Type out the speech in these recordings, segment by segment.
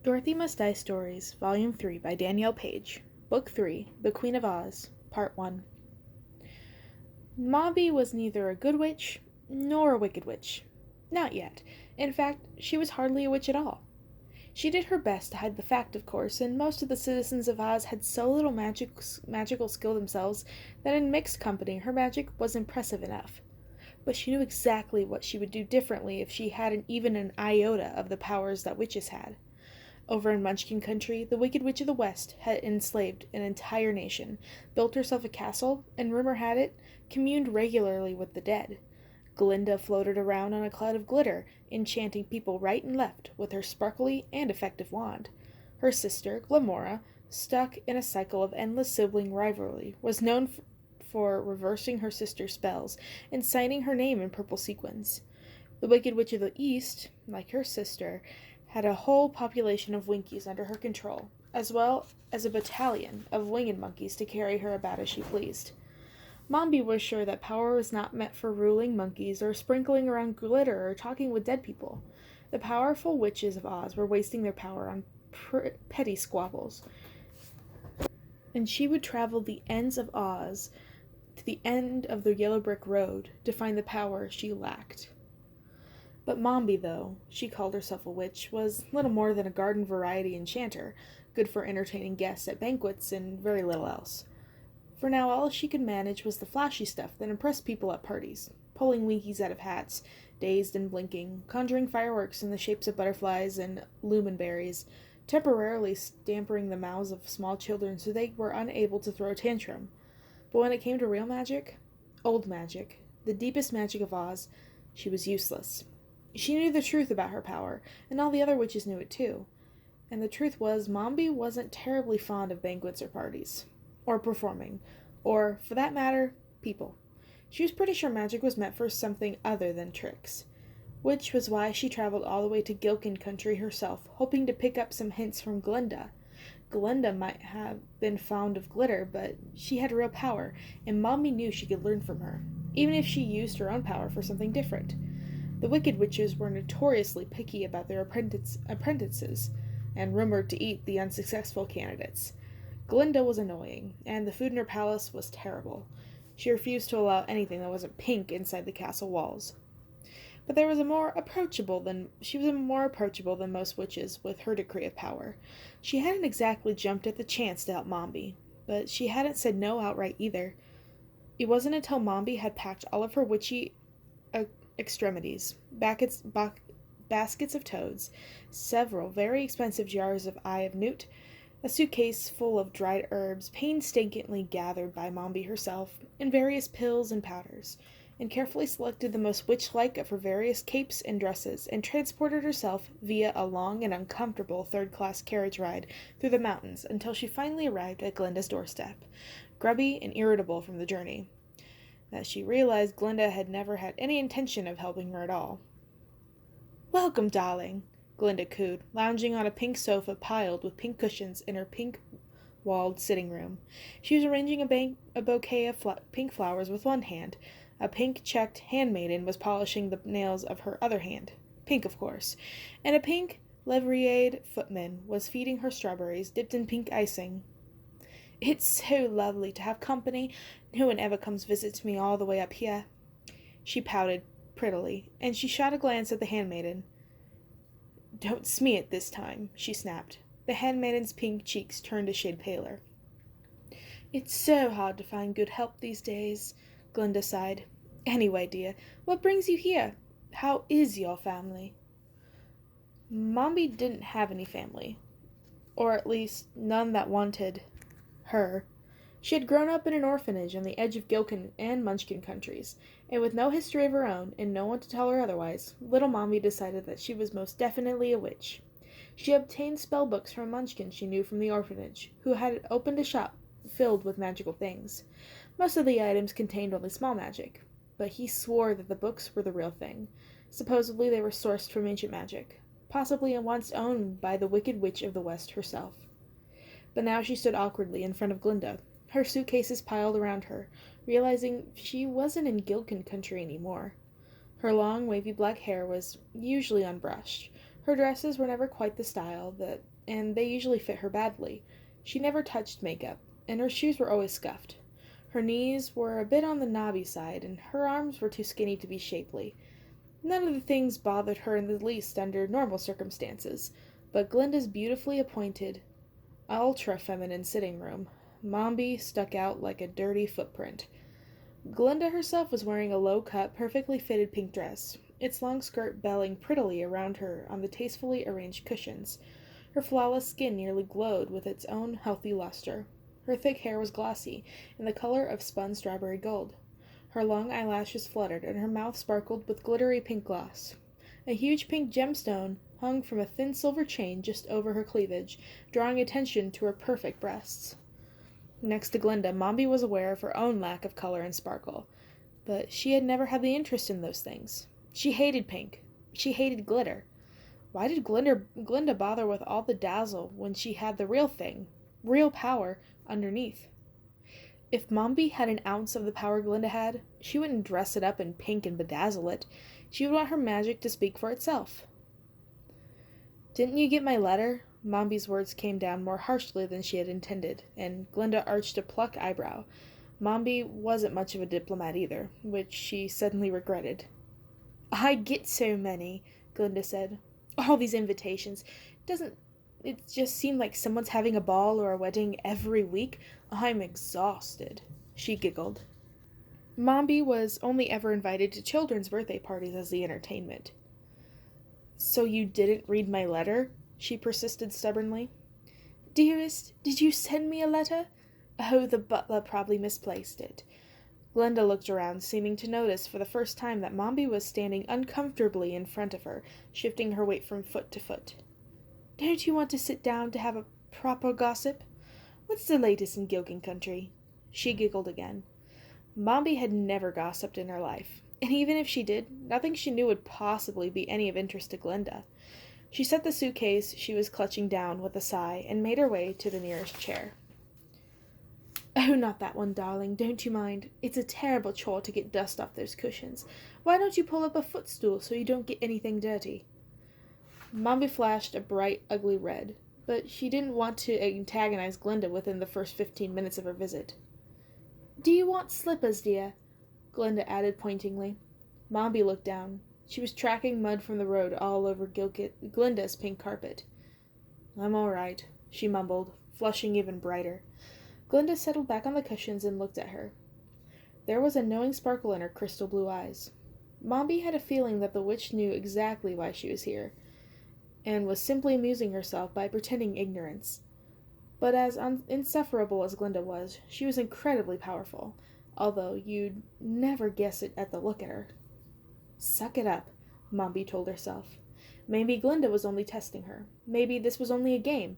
Dorothy Must Die Stories, Volume 3 by Danielle Page. Book 3, The Queen of Oz, Part 1. Mombi was neither a good witch nor a wicked witch. Not yet. In fact, she was hardly a witch at all. She did her best to hide the fact, of course, and most of the citizens of Oz had so little magical skill themselves that in mixed company her magic was impressive enough. But she knew exactly what she would do differently if she had even an iota of the powers that witches had. Over in Munchkin Country, the Wicked Witch of the West had enslaved an entire nation, built herself a castle, and rumor had it, communed regularly with the dead. Glinda floated around on a cloud of glitter, enchanting people right and left with her sparkly and effective wand. Her sister, Glamora, stuck in a cycle of endless sibling rivalry, was known for reversing her sister's spells and signing her name in purple sequins. The Wicked Witch of the East, like her sister, had a whole population of Winkies under her control, as well as a battalion of winged monkeys to carry her about as she pleased. Mombi was sure that power was not meant for ruling monkeys or sprinkling around glitter or talking with dead people. The powerful witches of Oz were wasting their power on petty squabbles, and she would travel the ends of Oz to the end of the yellow brick road to find the power she lacked. But Mombi, though she called herself a witch, was little more than a garden variety enchanter, good for entertaining guests at banquets and very little else. For now all she could manage was the flashy stuff that impressed people at parties, pulling Winkies out of hats, dazed and blinking, conjuring fireworks in the shapes of butterflies and lumenberries, temporarily stamping the mouths of small children so they were unable to throw a tantrum. But when it came to real magic, old magic, the deepest magic of Oz, she was useless. She knew the truth about her power, and all the other witches knew it too. And the truth was, Mombi wasn't terribly fond of banquets or parties, or performing, or, for that matter, people. She was pretty sure magic was meant for something other than tricks, which was why she traveled all the way to Gillikin Country herself, hoping to pick up some hints from Glinda. Glinda might have been fond of glitter, but she had real power, and Mombi knew she could learn from her, even if she used her own power for something different. The Wicked Witches were notoriously picky about their apprentices, and rumored to eat the unsuccessful candidates. Glinda was annoying, and the food in her palace was terrible. She refused to allow anything that wasn't pink inside the castle walls. But she was more approachable than most witches with her degree of power. She hadn't exactly jumped at the chance to help Mombi, but she hadn't said no outright either. It wasn't until Mombi had packed all of her witchy extremities, baskets of toads, several very expensive jars of eye of newt, a suitcase full of dried herbs painstakingly gathered by Mombi herself, and various pills and powders, and carefully selected the most witch-like of her various capes and dresses, and transported herself via a long and uncomfortable third-class carriage ride through the mountains until she finally arrived at Glinda's doorstep, grubby and irritable from the journey, that she realized Glinda had never had any intention of helping her at all. "Welcome, darling," Glinda cooed, lounging on a pink sofa piled with pink cushions in her pink-walled sitting room. She was arranging a bouquet of pink flowers with one hand. A pink-checked handmaiden was polishing the nails of her other hand. Pink, of course. And a pink liveried footman was feeding her strawberries dipped in pink icing. "It's so lovely to have company. No one ever comes visits me all the way up here." She pouted prettily, and she shot a glance at the handmaiden. "Don't smee it this time," she snapped. The handmaiden's pink cheeks turned a shade paler. "It's so hard to find good help these days," Glinda sighed. "Anyway, dear, what brings you here? How is your family?" Mombi didn't have any family, or at least none that wanted her. She had grown up in an orphanage on the edge of Gillikin and Munchkin countries, and with no history of her own, and no one to tell her otherwise, little Mombi decided that she was most definitely a witch. She obtained spell books from a Munchkin she knew from the orphanage, who had opened a shop filled with magical things. Most of the items contained only small magic, but he swore that the books were the real thing. Supposedly they were sourced from ancient magic, possibly once owned by the Wicked Witch of the West herself. But now she stood awkwardly in front of Glinda, her suitcases piled around her, realizing she wasn't in Gillikin Country anymore. Her long, wavy black hair was usually unbrushed. Her dresses were never quite the style that and they usually fit her badly. She never touched makeup, and her shoes were always scuffed. Her knees were a bit on the knobby side, and her arms were too skinny to be shapely. None of the things bothered her in the least under normal circumstances, but Glinda's beautifully appointed, ultra-feminine sitting room, Mombi stuck out like a dirty footprint. Glinda herself was wearing a low-cut, perfectly fitted pink dress, its long skirt belling prettily around her on the tastefully arranged cushions. Her flawless skin nearly glowed with its own healthy luster. Her thick hair was glossy, in the color of spun strawberry gold. Her long eyelashes fluttered, and her mouth sparkled with glittery pink gloss. A huge pink gemstone hung from a thin silver chain just over her cleavage, drawing attention to her perfect breasts. Next to Glinda, Mombi was aware of her own lack of color and sparkle, but she had never had the interest in those things. She hated pink. She hated glitter. Why did Glinda bother with all the dazzle when she had the real thing, real power, underneath? If Mombi had an ounce of the power Glinda had, she wouldn't dress it up in pink and bedazzle it. She would want her magic to speak for itself. "Didn't you get my letter?" Mombi's words came down more harshly than she had intended, and Glinda arched a plucked eyebrow. Mombi wasn't much of a diplomat either, which she suddenly regretted. "I get so many," Glinda said. "All these invitations. Doesn't it just seem like someone's having a ball or a wedding every week? I'm exhausted," she giggled. Mombi was only ever invited to children's birthday parties as the entertainment. "So you didn't read my letter?" she persisted stubbornly. "Dearest, did you send me a letter? Oh, the butler probably misplaced it." Glinda looked around, seeming to notice for the first time that Mombi was standing uncomfortably in front of her, shifting her weight from foot to foot. "Don't you want to sit down to have a proper gossip? What's the latest in Gillikin Country?" She giggled again. Mombi had never gossiped in her life, and even if she did, nothing she knew would possibly be any of interest to Glinda. She set the suitcase she was clutching down with a sigh and made her way to the nearest chair. "Oh, not that one, darling. Don't you mind. It's a terrible chore to get dust off those cushions. Why don't you pull up a footstool so you don't get anything dirty?" Mombi flashed a bright, ugly red, but she didn't want to antagonize Glinda within the first 15 minutes of her visit. "Do you want slippers, dear?" Glinda added pointingly. Mombi looked down. She was tracking mud from the road all over Glinda's pink carpet. "I'm all right," she mumbled, flushing even brighter. Glinda settled back on the cushions and looked at her. There was a knowing sparkle in her crystal blue eyes. Mombi had a feeling that the witch knew exactly why she was here, and was simply amusing herself by pretending ignorance. But as insufferable as Glinda was, she was incredibly powerful, although you'd never guess it at the look at her. Suck it up, Mombi told herself. Maybe Glinda was only testing her. Maybe this was only a game.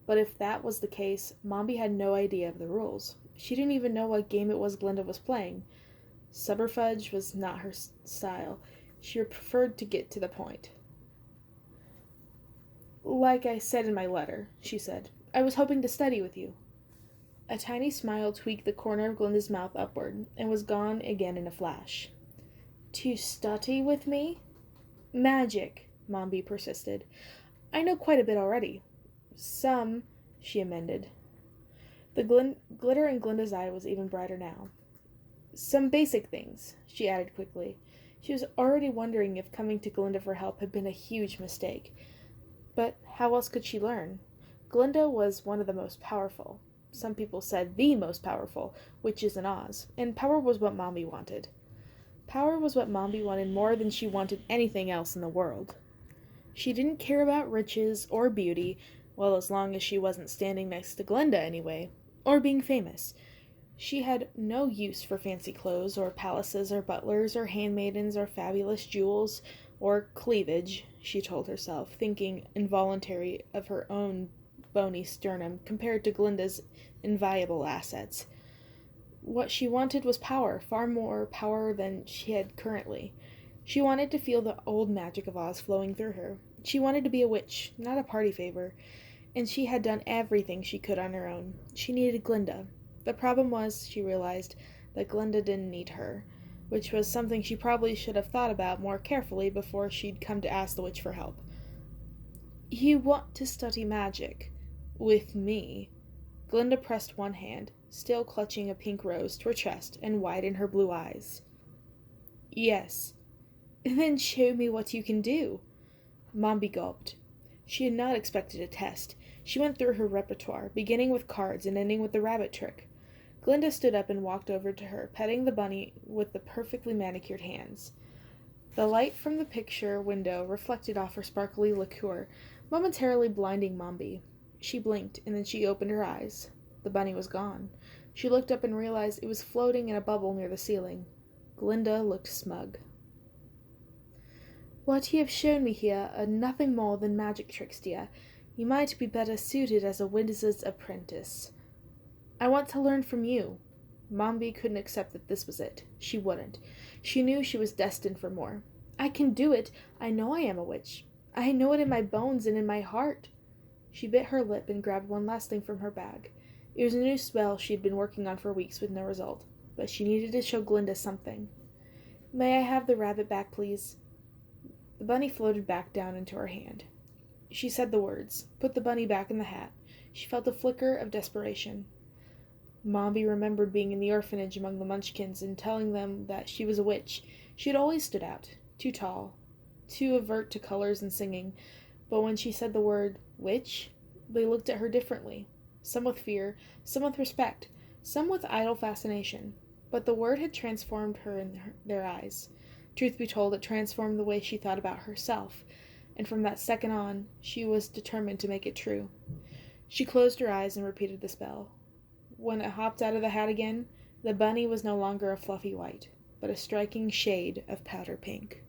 But if that was the case, Mombi had no idea of the rules. She didn't even know what game it was Glinda was playing. Subterfuge was not her style. She preferred to get to the point. "Like I said in my letter," she said, "I was hoping to study with you." A tiny smile tweaked the corner of Glinda's mouth upward, and was gone again in a flash. "To study with me?" "Magic," Mombi persisted. "I know quite a bit already." "Some," she amended. The glitter in Glinda's eye was even brighter now. "Some basic things," she added quickly. She was already wondering if coming to Glinda for help had been a huge mistake. But how else could she learn? Glinda was one of the most powerful, some people said the most powerful, witches in Oz, and power was what Mombi wanted. Power was what Mombi wanted more than she wanted anything else in the world. She didn't care about riches or beauty, well, as long as she wasn't standing next to Glinda anyway, or being famous. She had no use for fancy clothes, or palaces, or butlers, or handmaidens, or fabulous jewels, or cleavage, she told herself, thinking involuntarily of her own bony sternum compared to Glinda's invaluable assets. What she wanted was power, far more power than she had currently. She wanted to feel the old magic of Oz flowing through her. She wanted to be a witch, not a party favor, and she had done everything she could on her own. She needed Glinda. The problem was, she realized, that Glinda didn't need her, which was something she probably should have thought about more carefully before she'd come to ask the witch for help. You want to study magic? With me? Glinda pressed one hand, still clutching a pink rose, to her chest and widened her blue eyes. Yes. Then show me what you can do. Mombi gulped. She had not expected a test. She went through her repertoire, beginning with cards and ending with the rabbit trick. Glinda stood up and walked over to her, petting the bunny with the perfectly manicured hands. The light from the picture window reflected off her sparkly liqueur, momentarily blinding Mombi. She blinked, and then she opened her eyes. The bunny was gone. She looked up and realized it was floating in a bubble near the ceiling. Glinda looked smug. What you have shown me here are nothing more than magic tricks, dear. You might be better suited as a wizard's apprentice. I want to learn from you. Mombi couldn't accept that this was it. She wouldn't. She knew she was destined for more. I can do it. I know I am a witch. I know it in my bones and in my heart. She bit her lip and grabbed one last thing from her bag. It was a new spell she had been working on for weeks with no result, but she needed to show Glinda something. May I have the rabbit back, please? The bunny floated back down into her hand. She said the words, put the bunny back in the hat. She felt a flicker of desperation. Mombi remembered being in the orphanage among the Munchkins and telling them that she was a witch. She had always stood out, too tall, too avert to colors and singing, but when she said the word witch, they looked at her differently, some with fear, some with respect, some with idle fascination, but the word had transformed her in their eyes. Truth be told, it transformed the way she thought about herself, and from that second on, she was determined to make it true. She closed her eyes and repeated the spell. When it hopped out of the hat again, the bunny was no longer a fluffy white, but a striking shade of powder pink.